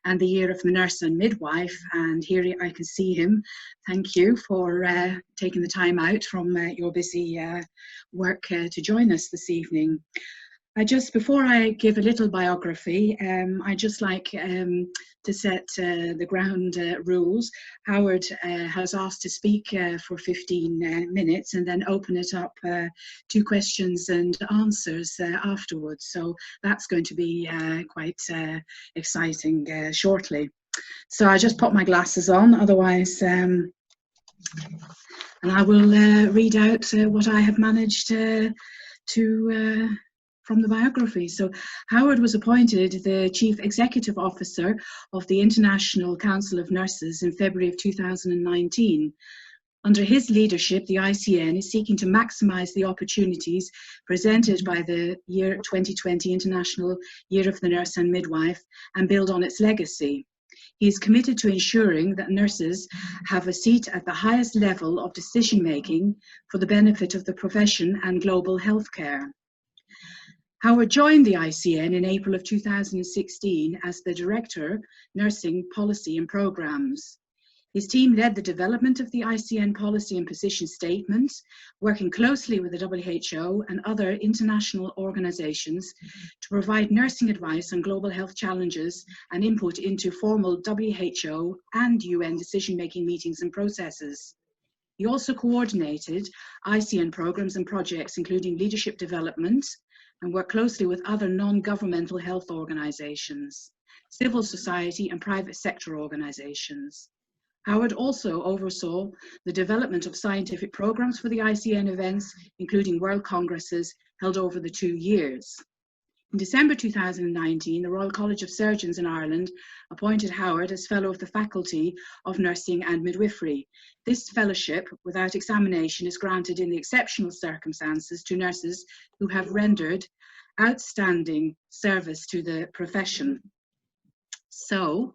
and the Year of the Nurse and Midwife. And here I can see him. Thank you for taking the time out from your busy work to join us this evening. Before I give a little biography, I'd just like to set the ground rules. Howard has asked to speak for 15 minutes and then open it up to questions and answers afterwards. So that's going to be quite exciting shortly. So I just put my glasses on, otherwise, and I will read out what I have managed from the biography. So Howard was appointed the Chief Executive Officer of the International Council of Nurses in February of 2019. Under his leadership, the ICN is seeking to maximise the opportunities presented by the year 2020 International Year of the Nurse and Midwife and build on its legacy. He is committed to ensuring that nurses have a seat at the highest level of decision-making for the benefit of the profession and global healthcare. Howard joined the ICN in April of 2016 as the Director, Nursing Policy and Programmes. His team led the development of the ICN policy and position statements, working closely with the WHO and other international organisations to provide nursing advice on global health challenges and input into formal WHO and UN decision-making meetings and processes. He also coordinated ICN programmes and projects, including leadership development, and work closely with other non-governmental health organisations, civil society and private sector organisations. Howard also oversaw the development of scientific programmes for the ICN events, including World Congresses held over the 2 years. In December 2019, the Royal College of Surgeons in Ireland appointed Howard as Fellow of the Faculty of Nursing and Midwifery. This fellowship, without examination, is granted in the exceptional circumstances to nurses who have rendered outstanding service to the profession. So,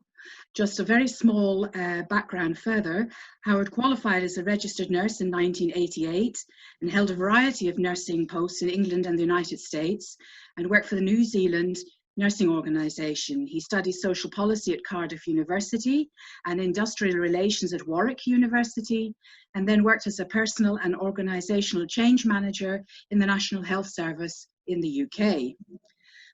just a very small background further, Howard qualified as a registered nurse in 1988 and held a variety of nursing posts in England and the United States and worked for the New Zealand Nursing Organisation. He studied social policy at Cardiff University and industrial relations at Warwick University, and then worked as a personal and organisational change manager in the National Health Service in the UK.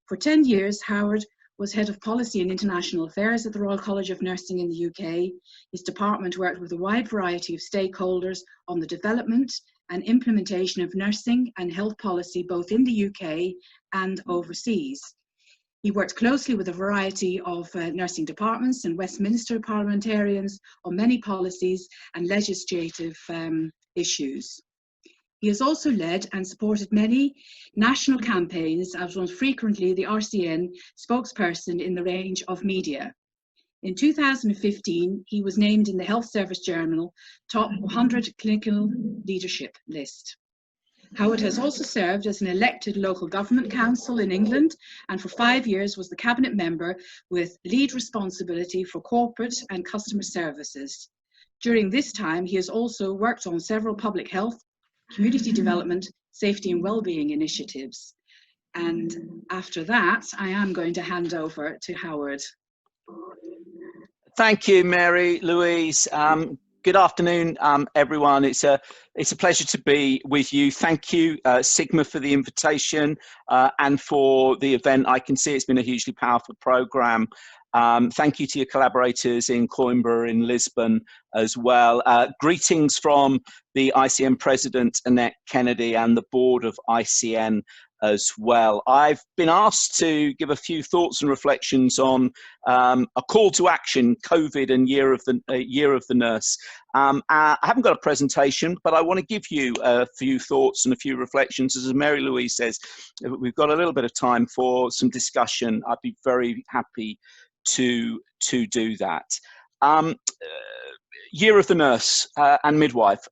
For 10 years, Howard was Head of Policy and International Affairs at the Royal College of Nursing in the UK. His department worked with a wide variety of stakeholders on the development and implementation of nursing and health policy both in the UK and overseas. He worked closely with a variety of nursing departments and Westminster parliamentarians on many policies and legislative issues. He has also led and supported many national campaigns as was frequently the RCN spokesperson in the range of media. In 2015, he was named in the Health Service Journal Top 100 Clinical Leadership list. Howard has also served as an elected local government council in England and for 5 years was the cabinet member with lead responsibility for corporate and customer services. During this time, he has also worked on several public health, community development, safety and well-being initiatives. And after that, I am going to hand over to Howard. Thank you, Marie-Louise. Good afternoon, everyone. It's a pleasure to be with you. Thank you, Sigma, for the invitation and for the event. I can see it's been a hugely powerful program. Thank you to your collaborators in Coimbra, in Lisbon as well. Greetings from the ICN President, Annette Kennedy, and the board of ICN as well. I've been asked to give a few thoughts and reflections on a call to action, COVID and Year of the Nurse. I haven't got a presentation, but I want to give you a few thoughts and a few reflections. As Marie-Louise says, we've got a little bit of time for some discussion. I'd be very happy to do that. Year of the Nurse and Midwife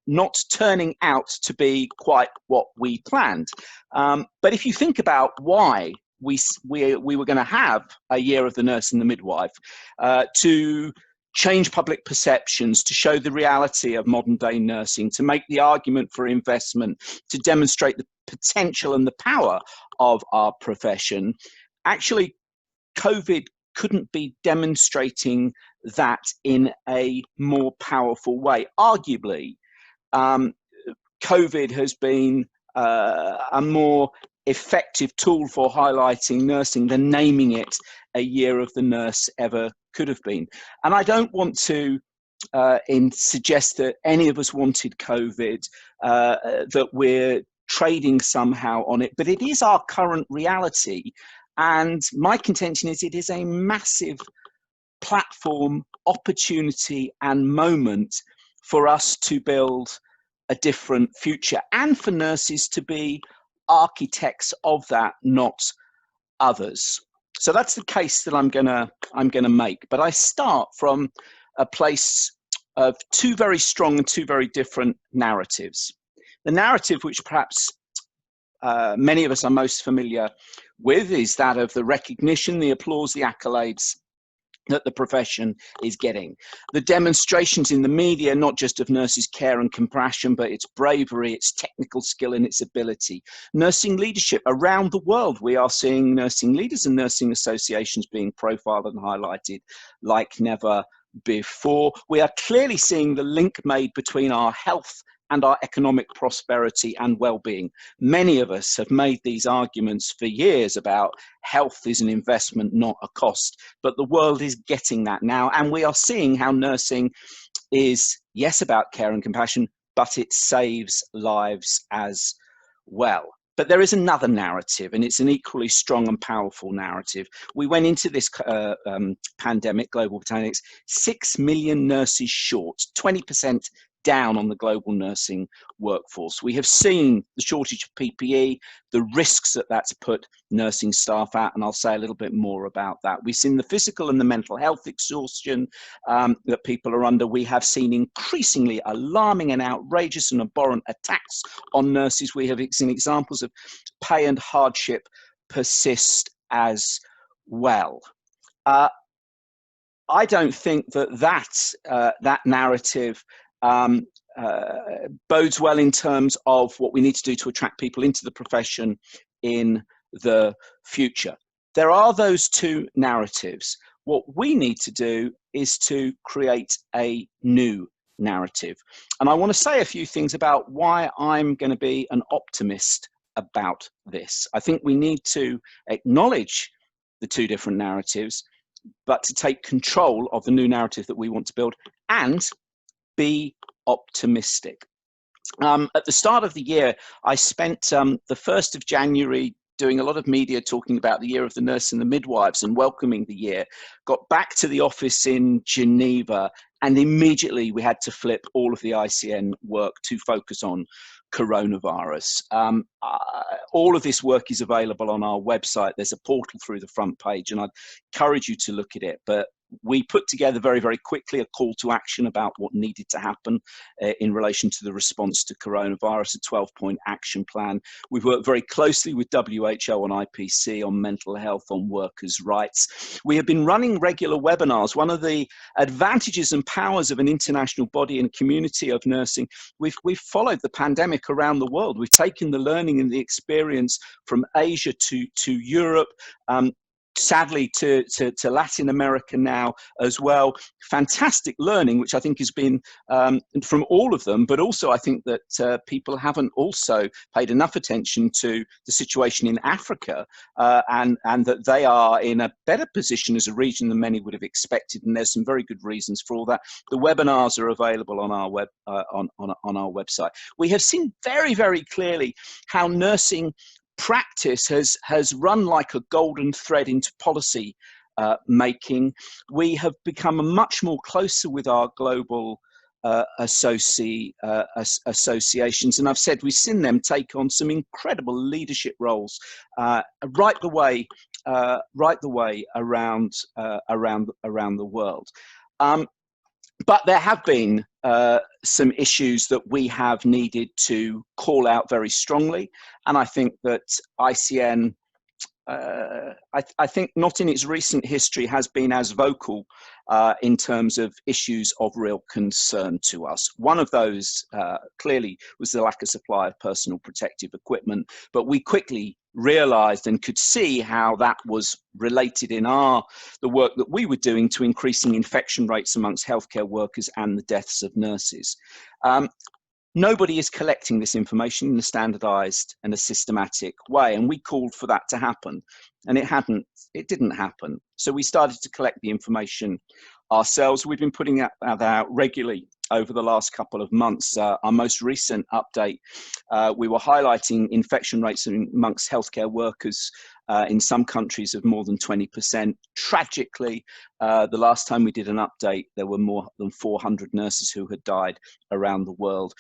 not turning out to be quite what we planned. But if you think about why we were going to have a Year of the Nurse and the Midwife, to change public perceptions, to show the reality of modern day nursing, to make the argument for investment, to demonstrate the potential and the power of our profession, actually COVID couldn't be demonstrating that in a more powerful way. Arguably, COVID has been a more effective tool for highlighting nursing than naming it a year of the nurse ever could have been. And I don't want to suggest that any of us wanted COVID, that we're trading somehow on it, but it is our current reality. And my contention is it is a massive platform, opportunity, and moment for us to build a different future, and for nurses to be architects of that, not others. So that's the case that I'm gonna make. But I start from a place of two very strong and two very different narratives. The narrative which perhaps many of us are most familiar with is that of the recognition, the applause, the accolades that the profession is getting. The demonstrations in the media, not just of nurses' care and compassion, but its bravery, its technical skill and its ability. Nursing leadership around the world, we are seeing nursing leaders and nursing associations being profiled and highlighted like never before. We are clearly seeing the link made between our health and our economic prosperity and well-being. Many of us have made these arguments for years about health is an investment, not a cost, but the world is getting that now, and we are seeing how nursing is, yes, about care and compassion, but it saves lives as well. But there is another narrative, and it's an equally strong and powerful narrative. We went into this pandemic, global pandemic, 6 million nurses short, 20% down on the global nursing workforce. We have seen the shortage of PPE, the risks that that's put nursing staff at, and I'll say a little bit more about that. We've seen the physical and the mental health exhaustion that people are under. We have seen increasingly alarming and outrageous and abhorrent attacks on nurses. We have seen examples of pay and hardship persist as well. I don't think that narrative bodes well in terms of what we need to do to attract people into the profession in the future. There are those two narratives. What we need to do is to create a new narrative. And I want to say a few things about why I'm going to be an optimist about this. I think we need to acknowledge the two different narratives, but to take control of the new narrative that we want to build and be optimistic. At the start of the year, I spent the 1st of January doing a lot of media talking about the year of the nurse and the midwives and welcoming the year. Got back to the office in Geneva, and immediately we had to flip all of the ICN work to focus on coronavirus. All of this work is available on our website. There's a portal through the front page, and I'd encourage you to look at it. But we put together very, very quickly a call to action about what needed to happen in relation to the response to coronavirus, a 12-point action plan. We've worked very closely with WHO on IPC, on mental health, on workers' rights. We have been running regular webinars. One of the advantages and powers of an international body and community of nursing, we've followed the pandemic around the world. We've taken the learning and the experience from Asia to Europe, sadly to Latin America now as well. Fantastic learning, which I think has been from all of them, but also I think that people haven't also paid enough attention to the situation in Africa, and that they are in a better position as a region than many would have expected, and there's some very good reasons for all that. The webinars are available on our on our website. We have seen very, very clearly how nursing practice has run like a golden thread into policy making. We have become much more closer with our global associations, and I've said we've seen them take on some incredible leadership roles right the way around the world. But there have been some issues that we have needed to call out very strongly, and I think that ICN, I think not in its recent history, has been as vocal in terms of issues of real concern to us. One of those clearly was the lack of supply of personal protective equipment, but we quickly realized and could see how that was related in the work that we were doing to increasing infection rates amongst healthcare workers and the deaths of nurses. Nobody is collecting this information in a standardized and a systematic way, and we called for that to happen, and it didn't happen. So we started to collect the information ourselves. We've been putting that out regularly over the last couple of months. Our most recent update, we were highlighting infection rates amongst healthcare workers in some countries of more than 20%. Tragically, the last time we did an update, there were more than 400 nurses who had died around the world.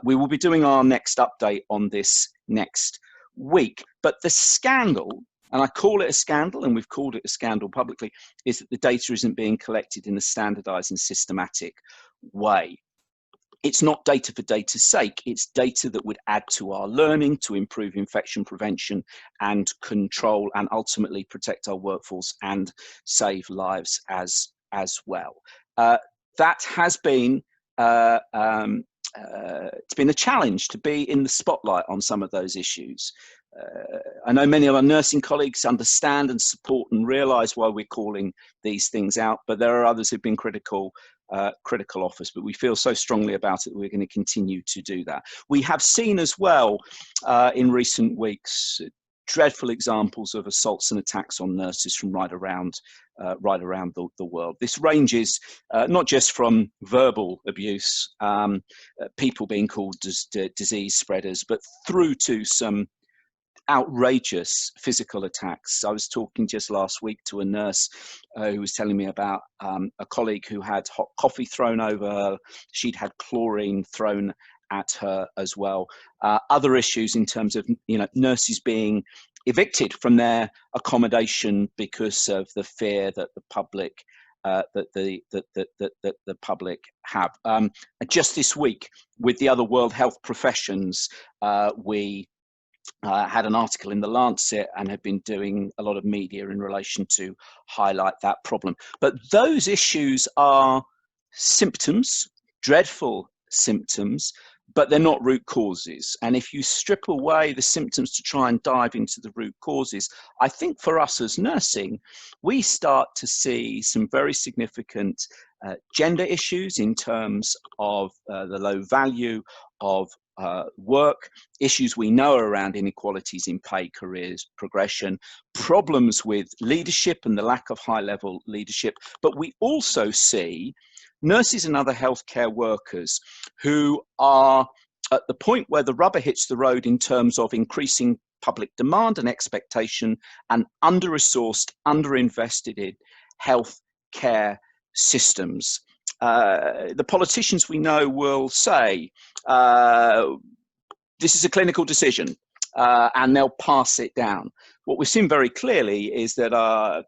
We will be doing our next update on this next week. But the scandal, and I call it a scandal, and we've called it a scandal publicly, is that the data isn't being collected in a standardized and systematic way. It's not data for data's sake. It's data that would add to our learning to improve infection prevention and control, and ultimately protect our workforce and save lives as well. That has been it's been a challenge to be in the spotlight on some of those issues. I know many of our nursing colleagues understand and support and realise why we're calling these things out, but there are others who've been critical of us, but we feel so strongly about it that we're going to continue to do that. We have seen as well in recent weeks dreadful examples of assaults and attacks on nurses from right around the world. This ranges not just from verbal abuse, people being called disease spreaders, but through to some outrageous physical attacks. I was talking just last week to a nurse who was telling me about a colleague who had hot coffee thrown over her. She'd had chlorine thrown at her as well. Other issues in terms of nurses being evicted from their accommodation because of the fear that the public that the public have. Just this week, with the other World Health professions, we had an article in the Lancet and have been doing a lot of media in relation to highlight that problem. But those issues are symptoms, dreadful symptoms, but they're not root causes. And if you strip away the symptoms to try and dive into the root causes, I think for us as nursing, we start to see some very significant gender issues in terms of the low value of work, issues we know around inequalities in pay, careers, progression, problems with leadership and the lack of high-level leadership. But we also see nurses and other healthcare workers who are at the point where the rubber hits the road in terms of increasing public demand and expectation, and under-resourced, under-invested in healthcare systems. The politicians we know will say, this is a clinical decision, and they'll pass it down. What we've seen very clearly is that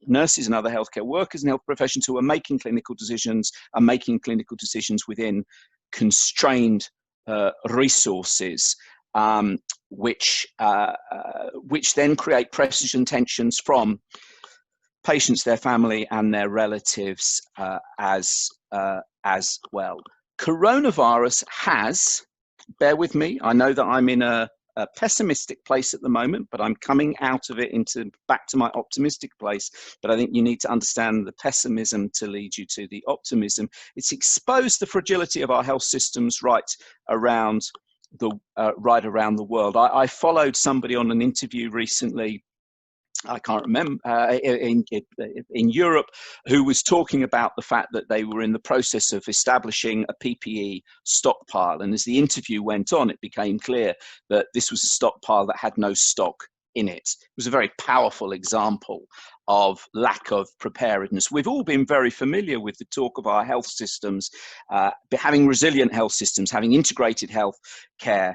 nurses and other healthcare workers and health professions who are making clinical decisions are making clinical decisions within constrained resources, which then create pressures and tensions from patients, their family, and their relatives as well. Coronavirus has, bear with me, I know that I'm in a pessimistic place at the moment, but I'm coming out of it back to my optimistic place. But I think you need to understand the pessimism to lead you to the optimism. It's exposed the fragility of our health systems right around the world. I followed somebody on an interview recently, I can't remember, in Europe, who was talking about the fact that they were in the process of establishing a PPE stockpile. And as the interview went on, it became clear that this was a stockpile that had no stock in it. It was a very powerful example of lack of preparedness. We've all been very familiar with the talk of our health systems, having resilient health systems, having integrated healthcare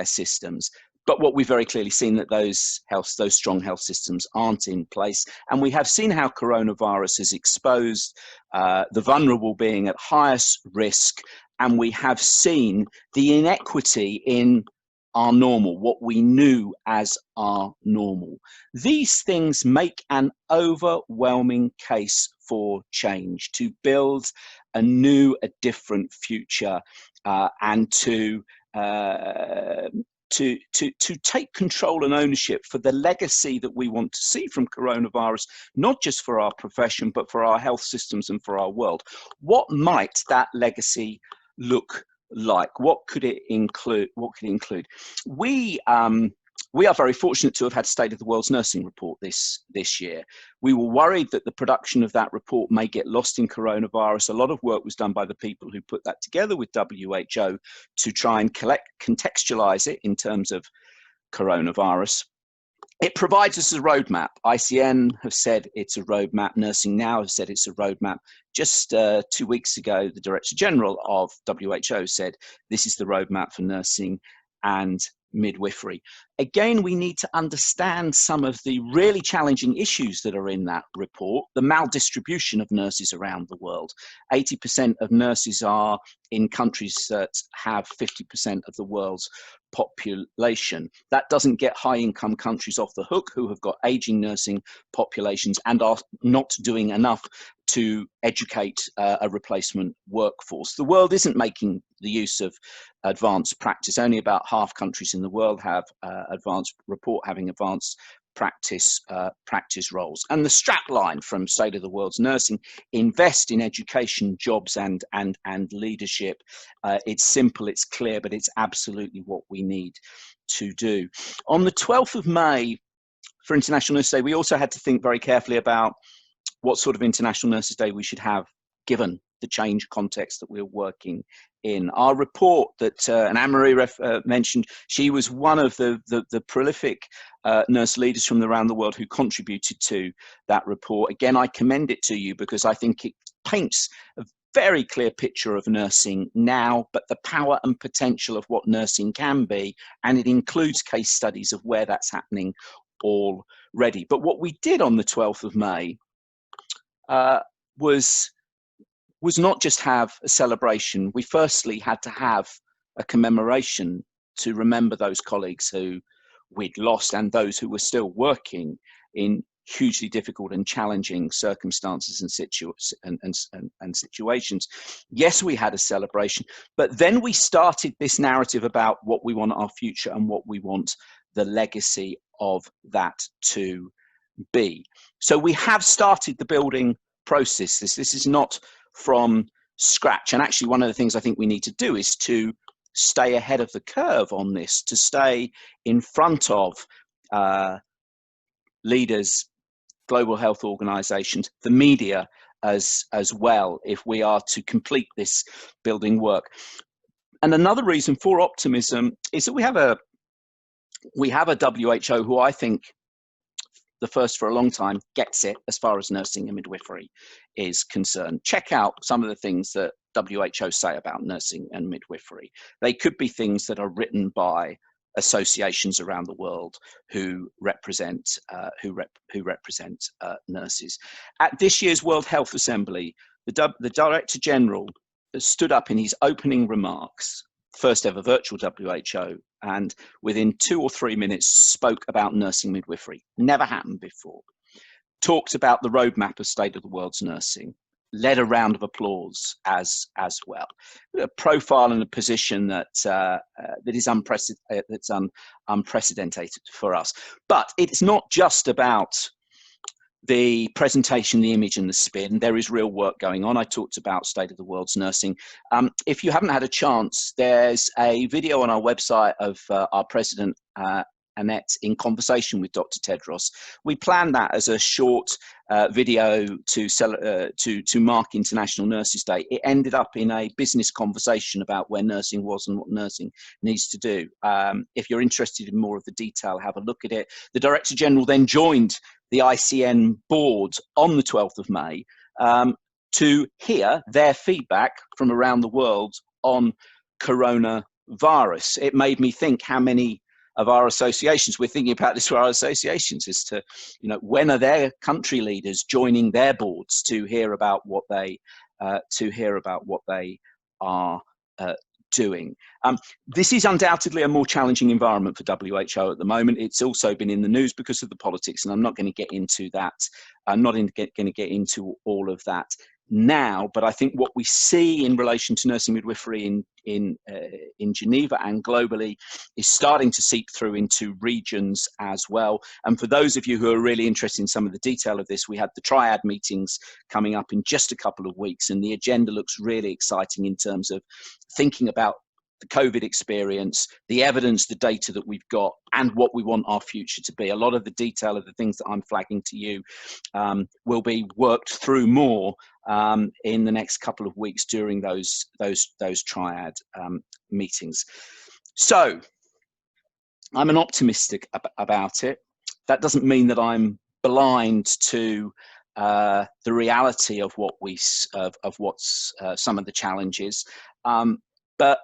systems. But what we've very clearly seen that those strong health systems aren't in place. And we have seen how coronavirus has exposed the vulnerable being at highest risk. And we have seen the inequity in our normal, what we knew as our normal. These things make an overwhelming case for change, to build a new, a different future, and to to take control and ownership for the legacy that we want to see from coronavirus, not just for our profession, but for our health systems and for our world. What might that legacy look like? What could it include? We are very fortunate to have had State of the World's Nursing report this year. We were worried that the production of that report may get lost in coronavirus. A lot of work was done by the people who put that together with WHO to try and contextualize it in terms of coronavirus. It provides us a roadmap. ICN have said it's a roadmap. Nursing Now have said it's a roadmap. Just 2 weeks ago, the Director General of WHO said this is the roadmap for nursing and midwifery. Again, we need to understand some of the really challenging issues that are in that report. The maldistribution of nurses around the world. 80% of nurses are in countries that have 50% of the world's population. That doesn't get high-income countries off the hook, who have got aging nursing populations and are not doing enough to educate a replacement workforce. The world isn't making the use of advanced practice. Only about half countries in the world have having advanced practice roles. And the strapline from State of the World's Nursing: invest in education, jobs, and leadership. It's simple, it's clear, but it's absolutely what we need to do. On the 12th of May, for International Nurses Day, we also had to think very carefully about what sort of International Nurses Day we should have, given the change context that we're working in. Our report that Anne-Marie mentioned, she was one of the prolific nurse leaders from around the world who contributed to that report. Again, I commend it to you because I think it paints a very clear picture of nursing now, but the power and potential of what nursing can be, and it includes case studies of where that's happening already. But what we did on the 12th of May was not just have a celebration. We firstly had to have a commemoration to remember those colleagues who we'd lost and those who were still working in hugely difficult and challenging circumstances and situations. Yes, we had a celebration, but then we started this narrative about what we want our future and what we want the legacy of that to be. So we have started the building process. This is not from scratch. And actually, one of the things I think we need to do is to stay ahead of the curve on this, to stay in front of leaders, global health organizations, the media as well, if we are to complete this building work. And another reason for optimism is that we have a WHO who I think, the first for a long time, gets it as far as nursing and midwifery is concerned. Check out some of the things that WHO say about nursing and midwifery. They could be things that are written by associations around the world who represent nurses. At this year's World Health Assembly, the Director General stood up in his opening remarks, first ever virtual WHO, and within 2 or 3 minutes spoke about nursing midwifery. Never happened before. Talked about the roadmap of State of the World's Nursing. Led a round of applause as well. A profile and a position that is unprecedented for us. But it's not just about the presentation, the image, and the spin. There is real work going on. I talked about State of the World's Nursing. If you haven't had a chance, there's a video on our website of our president, Annette, in conversation with Dr. Tedros. We planned that as a short video to mark International Nurses Day. It ended up in a business conversation about where nursing was and what nursing needs to do. If you're interested in more of the detail, have a look at it. The Director General then joined the ICN board on the 12th of May to hear their feedback from around the world on coronavirus. It made me think how many of our associations, we're thinking about this for our associations, as to, when are their country leaders joining their boards to hear about what they are doing. This is undoubtedly a more challenging environment for WHO at the moment. It's also been in the news because of the politics, and I'm not going to get into that. I'm not going to get into all of that now, but I think what we see in relation to nursing midwifery in Geneva and globally is starting to seep through into regions as well. And for those of you who are really interested in some of the detail of this, we had the triad meetings coming up in just a couple of weeks, and the agenda looks really exciting in terms of thinking about the COVID experience, the evidence, the data that we've got, and what we want our future to be. A lot of the detail of the things that I'm flagging to you will be worked through more in the next couple of weeks during those triad meetings. So I'm an optimistic about it. That doesn't mean that I'm blind to the reality of what's some of the challenges, but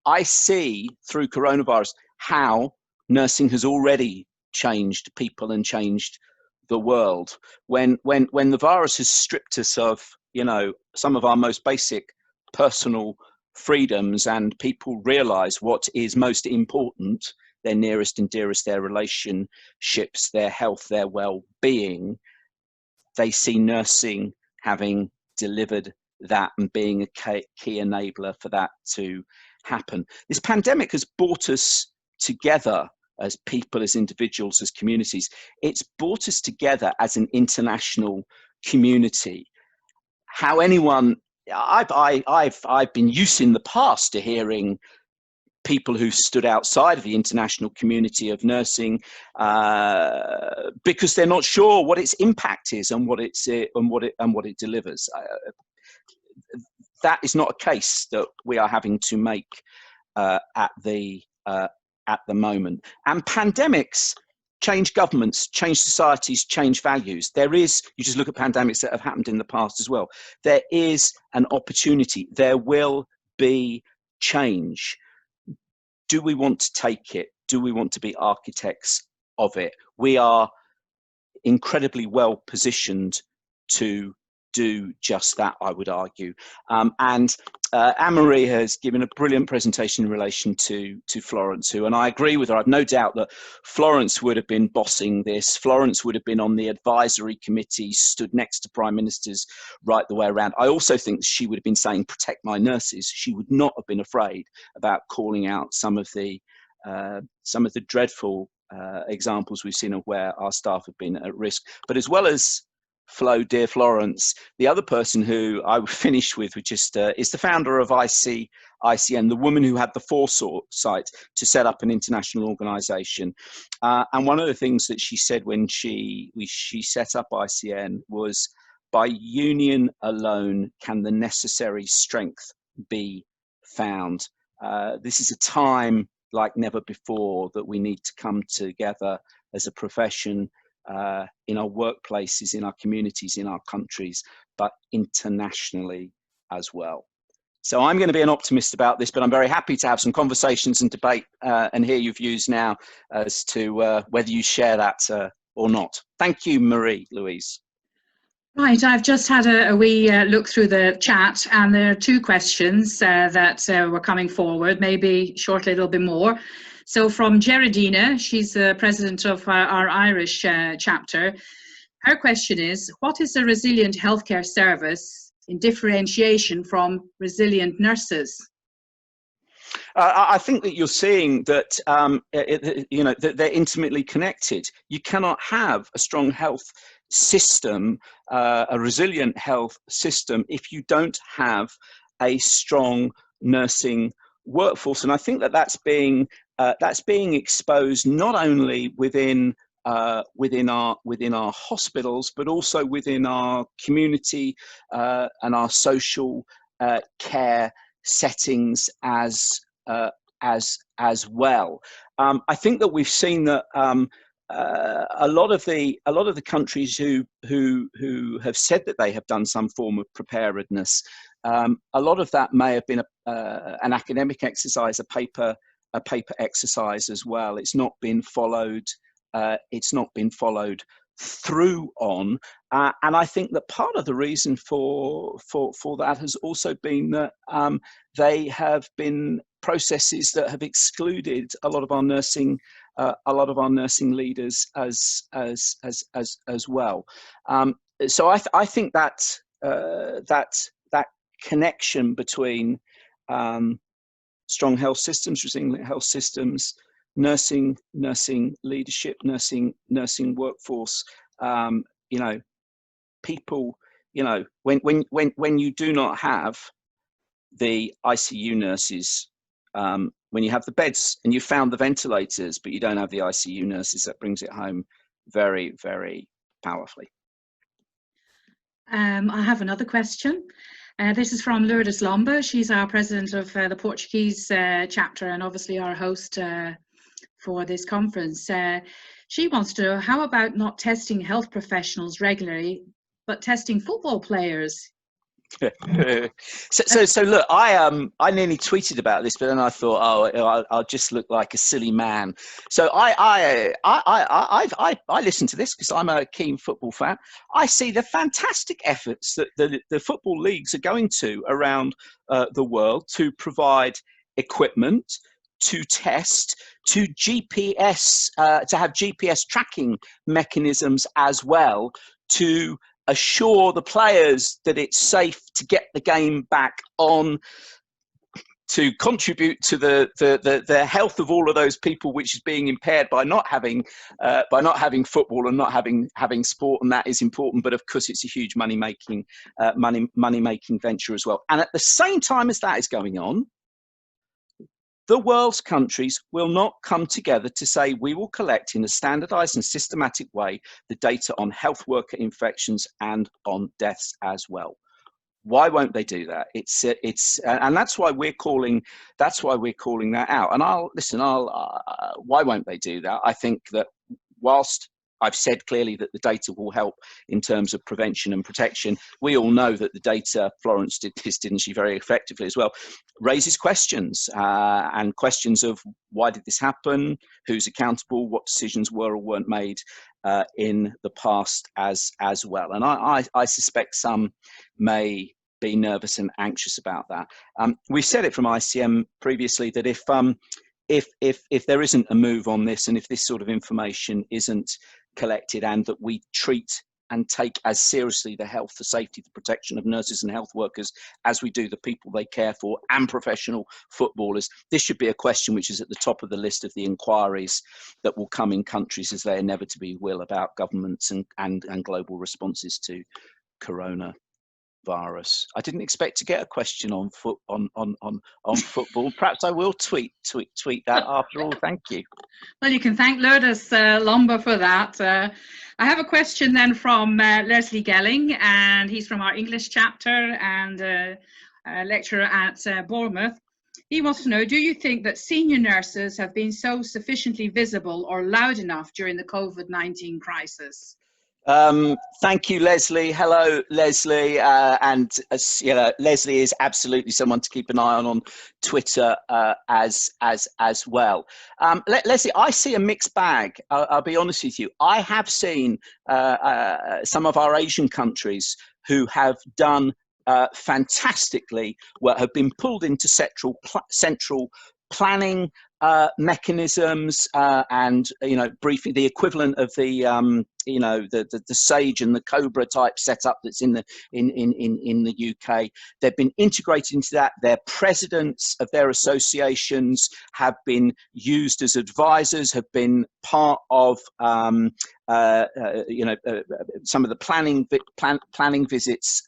I see through coronavirus how nursing has already changed people and changed the world. When the virus has stripped us of, some of our most basic personal freedoms, and people realize what is most important, their nearest and dearest, their relationships, their health, their well-being, they see nursing having delivered that and being a key enabler for that to happen. This pandemic has brought us together as people, as individuals, as communities. It's brought us together as an international community. How anyone, I've been used in the past to hearing people who stood outside of the international community of nursing because they're not sure what its impact is and what it delivers. That is not a case that we are having to make at the moment. And pandemics change governments, change societies, change values. You just look at pandemics that have happened in the past as well. There is an opportunity. There will be change. Do we want to take it? Do we want to be architects of it? We are incredibly well positioned to do just that, I would argue. Anne-Marie has given a brilliant presentation in relation to Florence, and I agree with her. I've no doubt that Florence would have been bossing this. Florence would have been on the advisory committee, stood next to prime ministers right the way around. I also think she would have been saying, protect my nurses. She would not have been afraid about calling out some of the dreadful examples we've seen of where our staff have been at risk. But as well as dear Florence, the other person who I would finish with is the founder of ICN, the woman who had the foresight to set up an international organization. And one of the things that she said when she set up ICN was, by union alone can the necessary strength be found. This is a time like never before that we need to come together as a profession, in our workplaces, in our communities, in our countries, but internationally as well. So I'm going to be an optimist about this, but I'm very happy to have some conversations and debate and hear your views now as to whether you share that or not. Thank you, Marie-Louise. Right, I've just had a wee look through the chat, and there are two questions that were coming forward, maybe shortly there'll be more. So from Gerardina, she's the president of our Irish chapter. Her question is, what is a resilient healthcare service in differentiation from resilient nurses? I think that you're seeing that, that they're intimately connected. You cannot have a strong health system, a resilient health system, if you don't have a strong nursing workforce. And I think that that's being exposed not only within our hospitals, but also within our community and our social care settings as well. I think that we've seen that a lot of the countries who have said that they have done some form of preparedness, a lot of that may have been an academic exercise, a paper exercise as well. It's not been followed. It's not been followed through on, and I think that part of the reason for that has also been that they have been processes that have excluded a lot of our nursing leaders as well. So I think that that connection between strong health systems, resilient health systems, nursing leadership, nursing workforce. You know, people. You know, when you do not have the ICU nurses, when you have the beds and you found the ventilators, but you don't have the ICU nurses, that brings it home very, very powerfully. I have another question. This is from Lourdes Lomba. She's our president of the Portuguese chapter and obviously our host for this conference. She wants to know, how about not testing health professionals regularly, but testing football players? So look, I nearly tweeted about this, but then I thought, oh, I'll just look like a silly man. So I listen to this because I'm a keen football fan. I see the fantastic efforts that the football leagues are going to around the world to provide equipment, to test, to GPS, to have GPS tracking mechanisms as well, to assure the players that it's safe to get the game back on, to contribute to the health of all of those people, which is being impaired by not having football and not having sport, and that is important. But of course, it's a huge money making venture as well. And at the same time as that is going on, the world's countries will not come together to say we will collect in a standardized and systematic way the data on health worker infections and on deaths as well. Why won't they do that? And that's why we're calling that out. And why won't they do that? I think that whilst I've said clearly that the data will help in terms of prevention and protection, we all know that the data, Florence did this, didn't she, very effectively as well, raises questions, and questions of why did this happen, who's accountable, what decisions were or weren't made in the past as well. And I suspect some may be nervous and anxious about that. We've said it from ICM previously that if there isn't a move on this, and if this sort of information isn't collected, and that we treat and take as seriously the health, the safety, the protection of nurses and health workers as we do the people they care for and professional footballers, this should be a question which is at the top of the list of the inquiries that will come in countries, as they inevitably will, about governments and global responses to coronavirus. I didn't expect to get a question on football. Perhaps I will tweet that after all. Thank you. Well, you can thank Lourdes Lomba for that. I have a question then from Leslie Gelling, and he's from our English chapter and a lecturer at Bournemouth. He wants to know, do you think that senior nurses have been so sufficiently visible or loud enough during the COVID-19 crisis? Thank you, Leslie. Hello, Leslie. And you know, Leslie is absolutely someone to keep an eye on Twitter as well. Leslie, I see a mixed bag. I'll be honest with you. I have seen some of our Asian countries who have done fantastically, have been pulled into central planning mechanisms, and briefing, the equivalent of the the SAGE and the Cobra type setup that's in the UK. They've been integrated into that. Their presidents of their associations have been used as advisors, have been part of some of the planning visits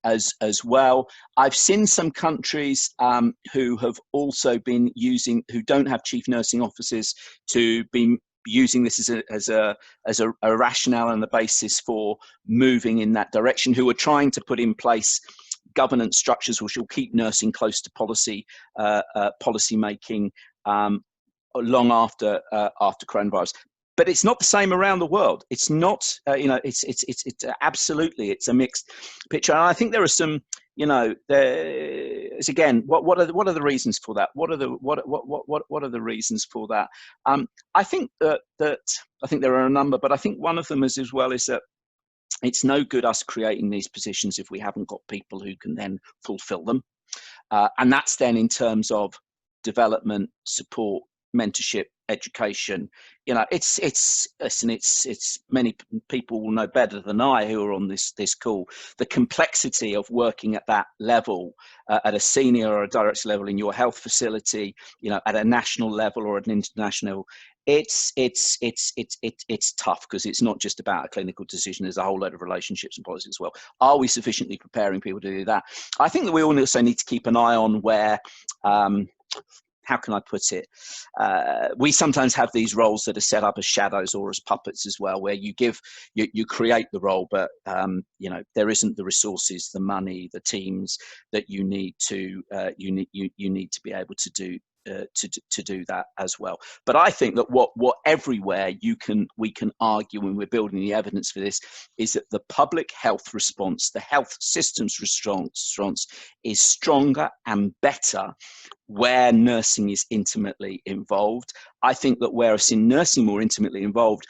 as well. I've seen some countries who have also been using, who don't have chief nursing officers, to be using this as a rationale and the basis for moving in that direction, who are trying to put in place governance structures which will keep nursing close to policy making long after coronavirus. But it's not the same around the world. It's not, it's absolutely, it's a mixed picture. And I think there are some, again, what are the reasons for that? What are the reasons for that? I think that I think there are a number, but I think one of them is as well is that it's no good us creating these positions if we haven't got people who can then fulfill them. And that's then in terms of development, support, mentorship, education. You know, listen, it's many people will know better than I who are on this call, the complexity of working at that level, at a senior or a director level in your health facility, you know, at a national level or at an international level. It's tough, because it's not just about a clinical decision. There's a whole load of relationships and policies as well. Are we sufficiently preparing people to do that? I think that we also need to keep an eye on where, how can I put it? We sometimes have these roles that are set up as shadows or as puppets as well, where you create the role, but you know, there isn't the resources, the money, the teams that you need to be able to do. To do that as well. But I think that what everywhere we can argue when we're building the evidence for this is that the public health response, the health system's response is stronger and better where nursing is intimately involved. I think that where I've seen nursing more intimately involved,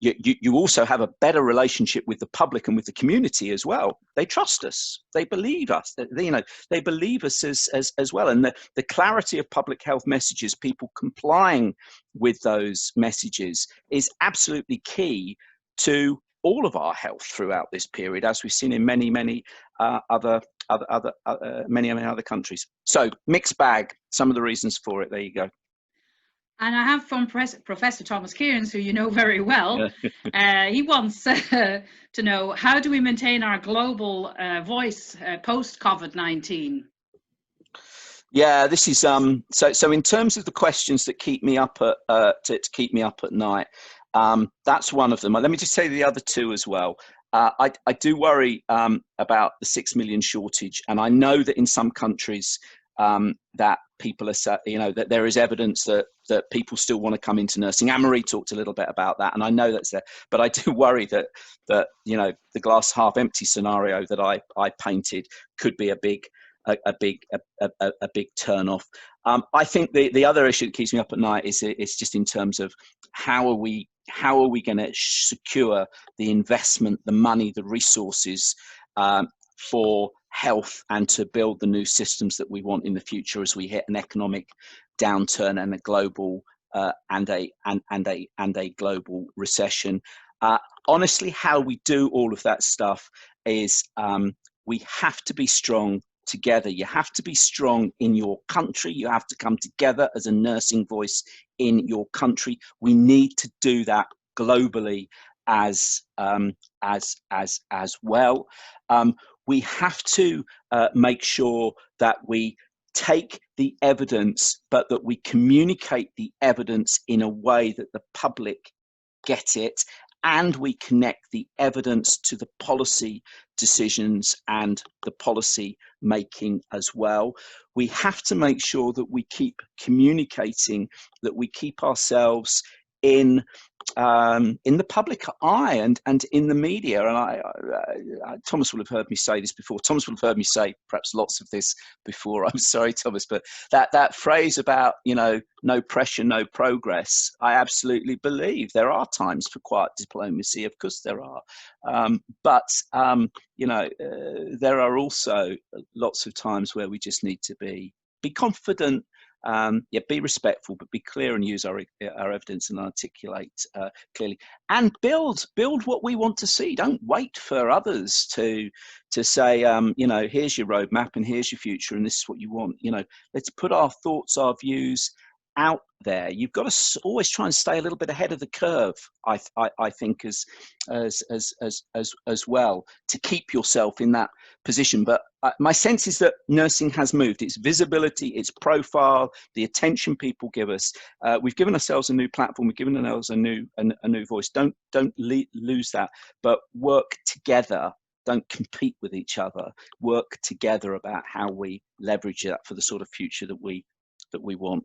you also have a better relationship with the public and with the community as well. They trust us. They believe us. They believe us as well. And the clarity of public health messages, people complying with those messages, is absolutely key to all of our health throughout this period, as we've seen in many other countries. So mixed bag. Some of the reasons for it. There you go. And I have from Professor Thomas Kearns, who you know very well. He wants to know, how do we maintain our global voice post-COVID-19? Yeah, this is so in terms of the questions that keep me up at to keep me up at night, that's one of them. Let me just say the other two as well. I do worry about the 6 million shortage, and I know that in some countries that people are, you know, that there is evidence that people still want to come into nursing. Anne-Marie talked a little bit about that, and I know that's there. But I do worry that you know, the glass half empty scenario that I painted could be a big turn off. I think the other issue that keeps me up at night is just in terms of how are we going to secure the investment, the money, the resources for health, and to build the new systems that we want in the future as we hit an economic downturn and a global and a global recession. Honestly, how we do all of that stuff is we have to be strong together. You have to be strong in your country. You have to come together as a nursing voice in your country. We need to do that globally as well. We have to make sure that we take the evidence, but that we communicate the evidence in a way that the public get it, and we connect the evidence to the policy decisions and the policy making as well. We have to make sure that we keep communicating, that we keep ourselves in the public eye and in the media. And Thomas will have heard me say this before. Thomas will have heard me say perhaps lots of this before. I'm sorry, Thomas, but that phrase about, you know, no pressure, no progress, I absolutely believe. There are times for quiet diplomacy, of course there are, but you know, there are also lots of times where we just need to be confident. Be respectful, but be clear and use our evidence and articulate clearly, and build what we want to see. Don't wait for others to say, you know, here's your roadmap and here's your future and this is what you want. You know, let's put our thoughts, our views out there. You've got to always try and stay a little bit ahead of the curve. I think as well, to keep yourself in that position. But my sense is that nursing has moved. Its visibility, its profile, the attention people give us. We've given ourselves a new platform. We've given ourselves a new voice. Don't lose that. But work together. Don't compete with each other. Work together about how we leverage that for the sort of future that we want.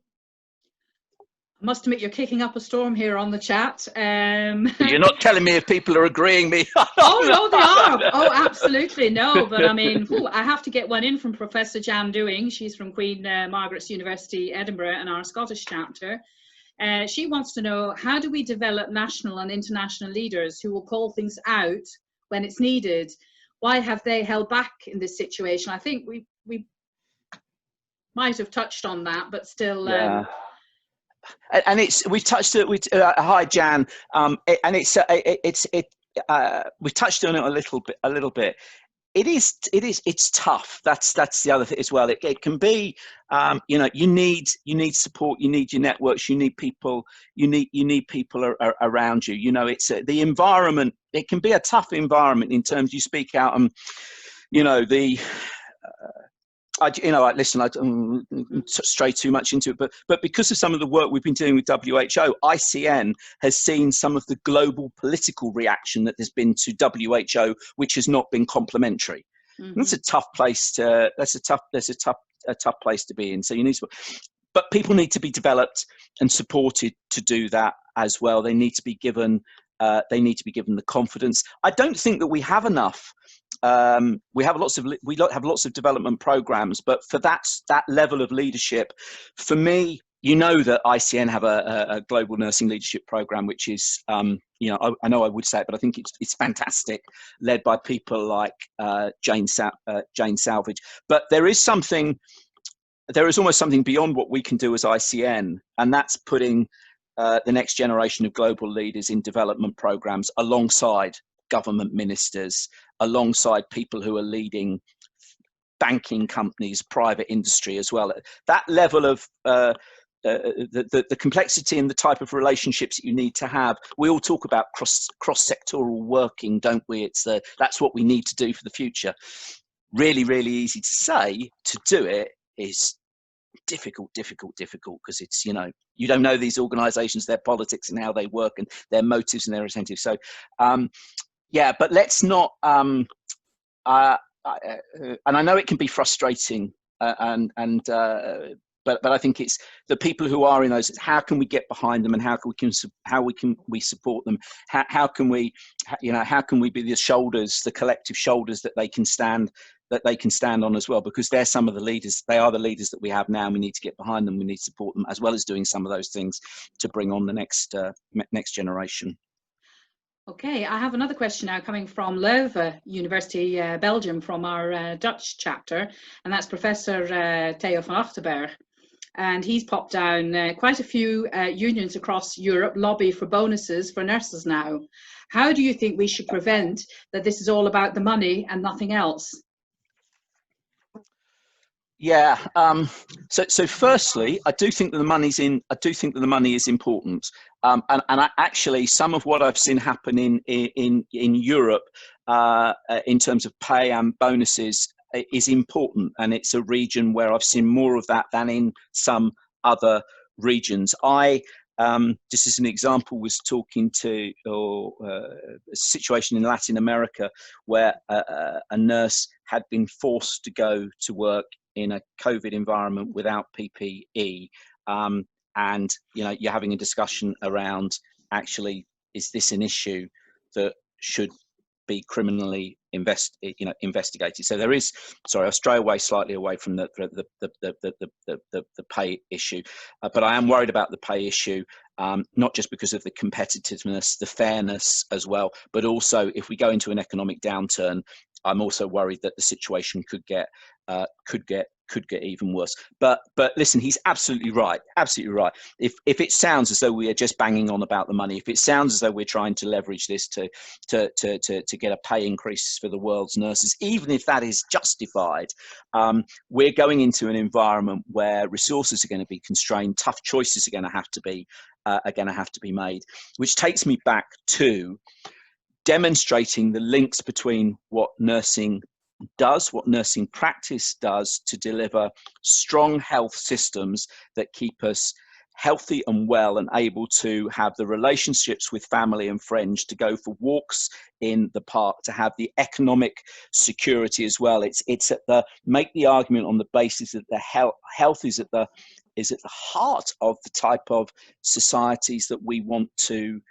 I must admit, you're kicking up a storm here on the chat. You're not telling me if people are agreeing me. Oh, no, they are. Oh, absolutely. No, but I mean, I have to get one in from Professor Jan Dewing. She's from Queen Margaret's University, Edinburgh, and our Scottish chapter. She wants to know, how do we develop national and international leaders who will call things out when it's needed? Why have they held back in this situation? I think we might have touched on that, but still... Yeah. and it's we've touched it with hi Jan, and we've touched on it a little bit. It's tough. That's the other thing as well. It can be, you know, you need support, you need your networks, you need people, you need people around you. You know, it's the environment. It can be a tough environment in terms you speak out and, you know, listen, I don't stray too much into it, but because of some of the work we've been doing with WHO, ICN has seen some of the global political reaction that there's been to WHO, which has not been complimentary. Mm-hmm. That's a tough place to. That's a tough place to be in. So you need to, but people need to be developed and supported to do that as well. They need to be given. They need to be given the confidence. I don't think that we have enough. We have lots of development programs, but for that level of leadership, for me, you know that ICN have a global nursing leadership program, which is, you know, I know I would say it, but I think it's fantastic, led by people like Jane Salvage. But there is almost something beyond what we can do as ICN, and that's putting the next generation of global leaders in development programs alongside government ministers, alongside people who are leading banking companies, private industry as well. That level of the complexity and the type of relationships that you need to have. We all talk about cross-sectoral working, don't we? That's what we need to do for the future. Really, really easy to say. To do it is difficult because it's, you know, you don't know these organizations, their politics and how they work and their motives and their incentives. So yeah, but let's not and I know it can be frustrating but I think it's the people who are in those, how can we get behind them and how can we support them? How can we, you know, how can we be the shoulders, the collective shoulders that they can stand on as well, because they're some of the leaders. They are the leaders that we have now, and we need to get behind them. We need to support them, as well as doing some of those things to bring on the next generation. Okay, I have another question now coming from Leuven University, Belgium, from our Dutch chapter, and that's Professor Theo van Achterberg. And he's popped down, quite a few unions across Europe lobby for bonuses for nurses now. How do you think we should prevent that this is all about the money and nothing else? Yeah. So firstly, I do think that the money is important. And actually, some of what I've seen happen in Europe in terms of pay and bonuses is important, and it's a region where I've seen more of that than in some other regions. Just as an example, was talking to a situation in Latin America where a nurse had been forced to go to work in a COVID environment without PPE, and you know, you're having a discussion around, actually, is this an issue that should be criminally investigated? So there is, sorry, I'll stray slightly away from the pay issue, but I am worried about the pay issue, not just because of the competitiveness, the fairness as well, but also if we go into an economic downturn, I'm also worried that the situation could get even worse. But listen, he's absolutely right. If it sounds as though we are just banging on about the money, if it sounds as though we're trying to leverage this to get a pay increase for the world's nurses, even if that is justified, we're going into an environment where resources are going to be constrained, tough choices are going to have to be made, which takes me back to demonstrating the links between what nursing does, what nursing practice does to deliver strong health systems that keep us healthy and well and able to have the relationships with family and friends, to go for walks in the park, to have the economic security as well. It's at the, make the argument on the basis that the health is at the heart of the type of societies that we want to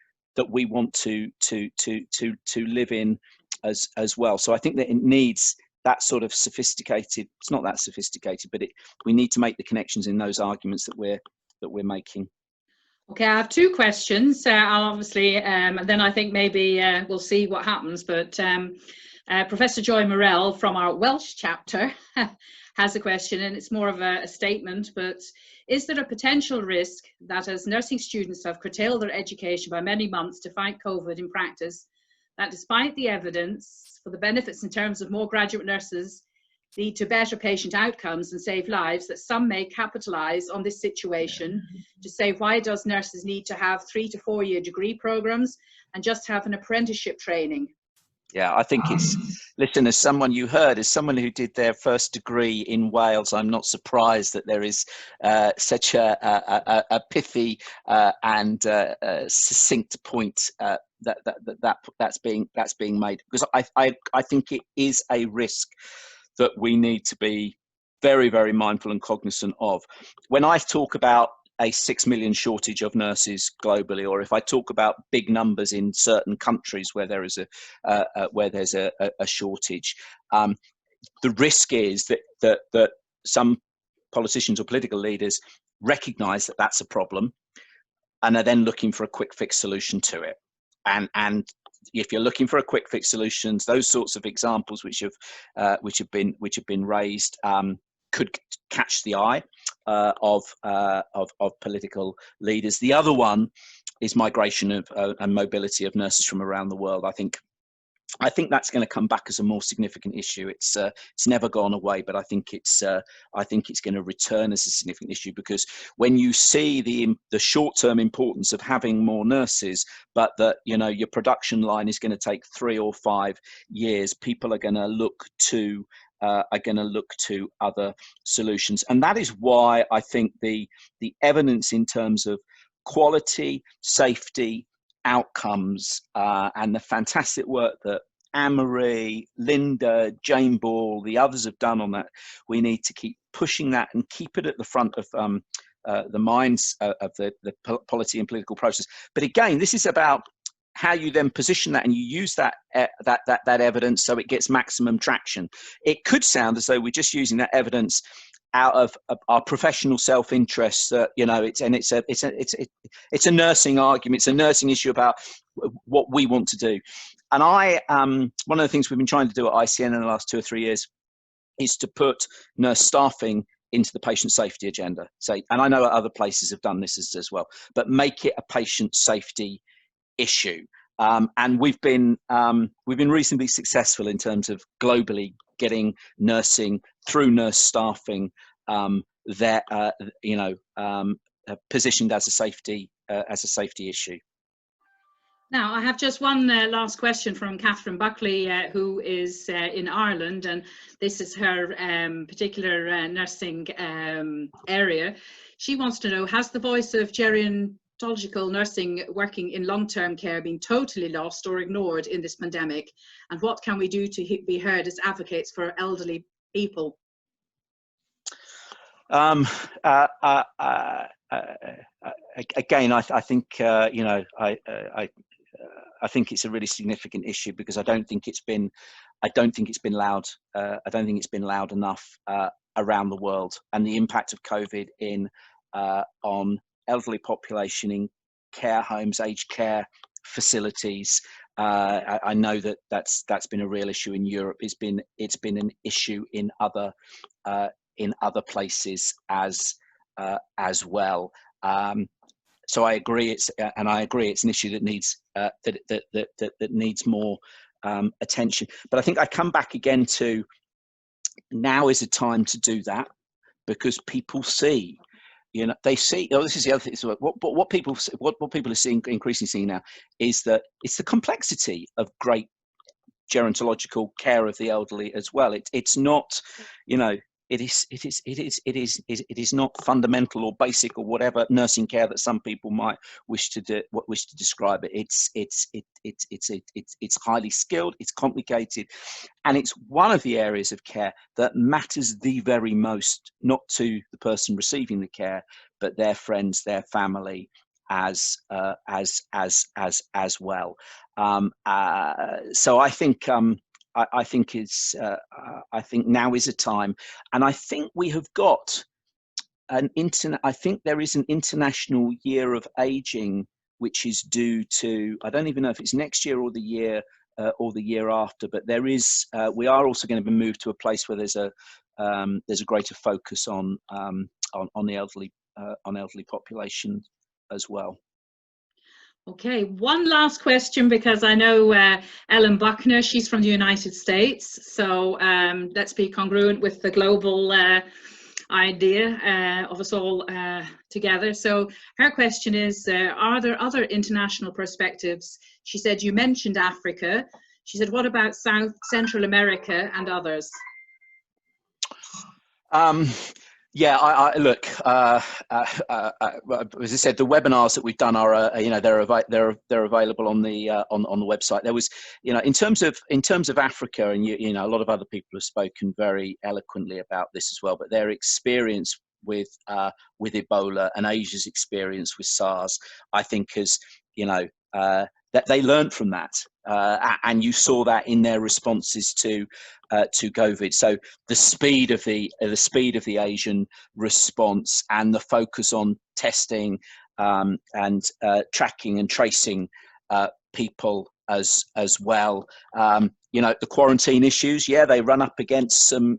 live in as well. So I think that it needs that sort of sophisticated, it's not that sophisticated, but we need to make the connections in those arguments that we're making. Okay, I have two questions. I'll obviously, and then I think maybe we'll see what happens. But Professor Joy Morell from our Welsh chapter has a question, and it's more of a statement, but is there a potential risk that as nursing students have curtailed their education by many months to fight COVID in practice, that despite the evidence for the benefits in terms of more graduate nurses lead to better patient outcomes and save lives, that some may capitalise on this situation to say, why does nurses need to have 3 to 4 year degree programmes and just have an apprenticeship training? Yeah, I think it's, listen, as someone you heard, as someone who did their first degree in Wales, I'm not surprised that there is such a pithy and succinct point that's being made, because I think it is a risk that we need to be very, very mindful and cognizant of. When I talk about a 6 million shortage of nurses globally, or if I talk about big numbers in certain countries where there is a shortage, the risk is that some politicians or political leaders recognise that that's a problem, and are then looking for a quick fix solution to it. And if you're looking for a quick fix solutions, those sorts of examples which have been raised could catch the eye of political leaders. The other one is migration of and mobility of nurses from around the world. I think that's going to come back as a more significant issue. It's never gone away, but I think it's going to return as a significant issue, because when you see the short-term importance of having more nurses, but that your production line is going to take 3 or 5 years, people are going to look to other solutions, and that is why I think the evidence in terms of quality, safety, outcomes, and the fantastic work that Anne-Marie, Linda, Jane Ball, the others have done on that, we need to keep pushing that and keep it at the front of the minds of the policy and political process. But again, this is about how you then position that and you use that evidence so it gets maximum traction. It could sound as though we're just using that evidence out of our professional self-interest. It's a nursing argument. It's a nursing issue about what we want to do. And one of the things we've been trying to do at ICN in the last 2 or 3 years is to put nurse staffing into the patient safety agenda. And I know other places have done this as well, but make it a patient safety issue. And we've been reasonably successful in terms of globally getting nursing through nurse staffing positioned as a safety issue. Now, I have just one last question from Catherine Buckley, who is in Ireland, and this is her particular nursing area. She wants to know, has the voice of gerontological nursing working in long-term care been totally lost or ignored in this pandemic? And what can we do to be heard as advocates for elderly people? Again, I think I think it's a really significant issue, because I don't think it's been loud. I don't think it's been loud enough around the world, and the impact of COVID on elderly population in care homes, aged care facilities. I know that's been a real issue in Europe. It's been an issue in other places as well. So I agree. It's an issue that needs that needs more attention. But I think I come back again to, now is a time to do that, because people see, they see. Oh, this is the other thing. So what people are seeing, increasingly seeing now, is that it's the complexity of great gerontological care of the elderly as well. It's not, it is not fundamental or basic or whatever nursing care that some people might wish to describe it. It's highly skilled, it's complicated, and it's one of the areas of care that matters the very most, not to the person receiving the care, but their friends, their family, as well. So I think I think now is a time, and I think we have got I think there is an international year of aging which is due to, I don't even know if it's next year or the year or the year after. But there is, we are also going to be moved to a place where there's a greater focus on the elderly population as well. Okay, one last question, because I know Ellen Buckner, she's from the United States, so let's be congruent with the global idea of us all together. So her question is, are there other international perspectives? She said, you mentioned Africa. She said, what about South Central America and others? Yeah, look. As I said, the webinars that we've done are, they're available on the website. There was, in terms of Africa, and a lot of other people have spoken very eloquently about this as well. But their experience with Ebola and Asia's experience with SARS, I think, has, that they learned from that, and you saw that in their responses to COVID. So the speed of the Asian response and the focus on testing and tracking and tracing people as well. The quarantine issues, yeah, they run up against some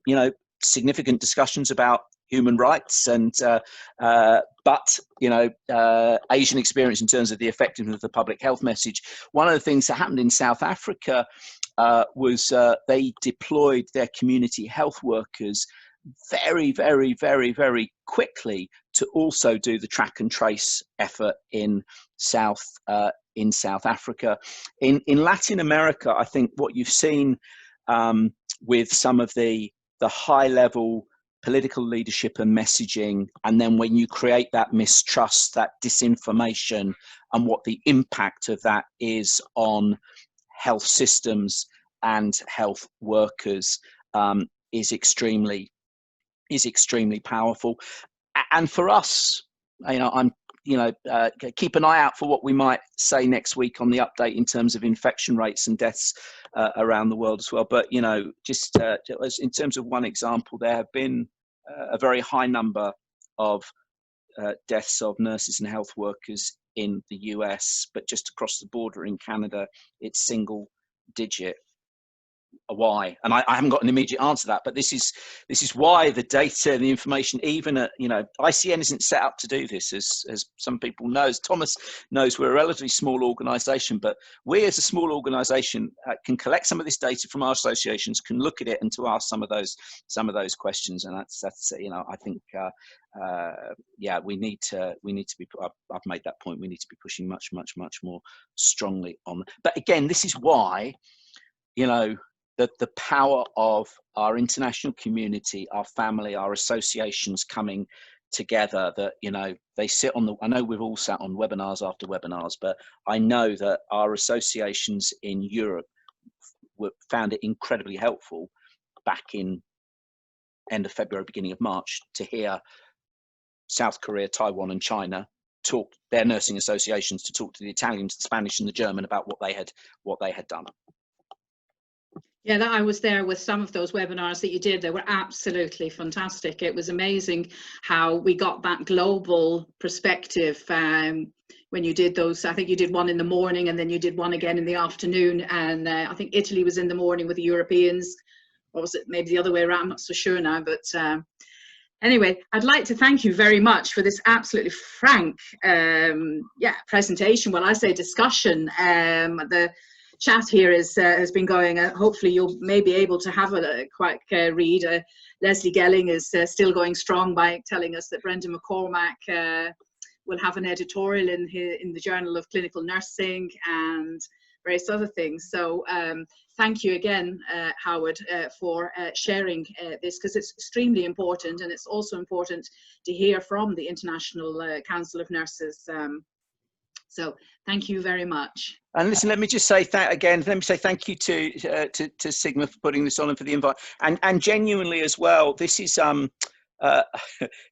significant discussions about human rights, and but Asian experience in terms of the effectiveness of the public health message. One of the things that happened in South Africa was they deployed their community health workers very, very, very, very quickly to also do the track and trace effort in South Africa. In Latin America, I think what you've seen with some of the high level political leadership and messaging, and then when you create that mistrust, that disinformation, and what the impact of that is on health systems and health workers is extremely powerful. And for us, keep an eye out for what we might say next week on the update in terms of infection rates and deaths around the world as well. But just in terms of one example, there have been a very high number of deaths of nurses and health workers in the US, but just across the border in Canada, it's single digit. Why? And I haven't got an immediate answer to that, but this is why the data and the information, even at ICN isn't set up to do this, as some people know. As Thomas knows, we're a relatively small organisation, but we as a small organisation can collect some of this data from our associations, can look at it and to ask some of those questions, and that's I think we need to be. I've made that point. We need to be pushing much more strongly on. But again, this is why the power of our international community, our family, our associations coming together, that they sit on I know we've all sat on webinars after webinars, but I know that our associations in Europe found it incredibly helpful back in end of February, beginning of March, to hear South Korea, Taiwan and China talk, their nursing associations, to talk to the Italians, the Spanish and the German about what they had done. Yeah, I was there with some of those webinars that you did. They were absolutely fantastic. It was amazing how we got that global perspective when you did those. I think you did one in the morning and then you did one again in the afternoon. And I think Italy was in the morning with the Europeans. Or was it maybe the other way around? I'm not so sure now. But anyway, I'd like to thank you very much for this absolutely frank presentation. Well, I say discussion. The chat here has been going. Hopefully you'll maybe able to have a quick read. Leslie Gelling is still going strong by telling us that Brendan McCormack will have an editorial in the Journal of Clinical Nursing and various other things. So thank you again, Howard, for sharing this, because it's extremely important, and it's also important to hear from the International Council of Nurses. So thank you very much. And listen, let me just say again. Let me say thank you to Sigma for putting this on and for the invite. And genuinely as well, this is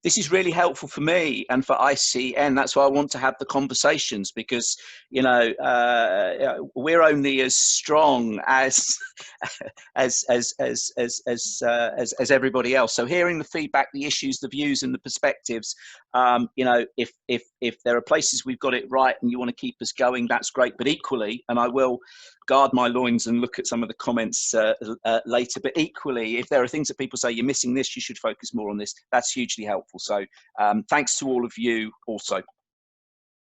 this is really helpful for me and for ICN. That's why I want to have the conversations, because we're only as strong as as everybody else. So hearing the feedback, the issues, the views, and the perspectives, if there are places we've got it right and you want to keep us going, that's great. But equally, and I will guard my loins and look at some of the comments later, but equally, if there are things that people say you're missing this, you should focus more on this, that's hugely helpful. So thanks to all of you also.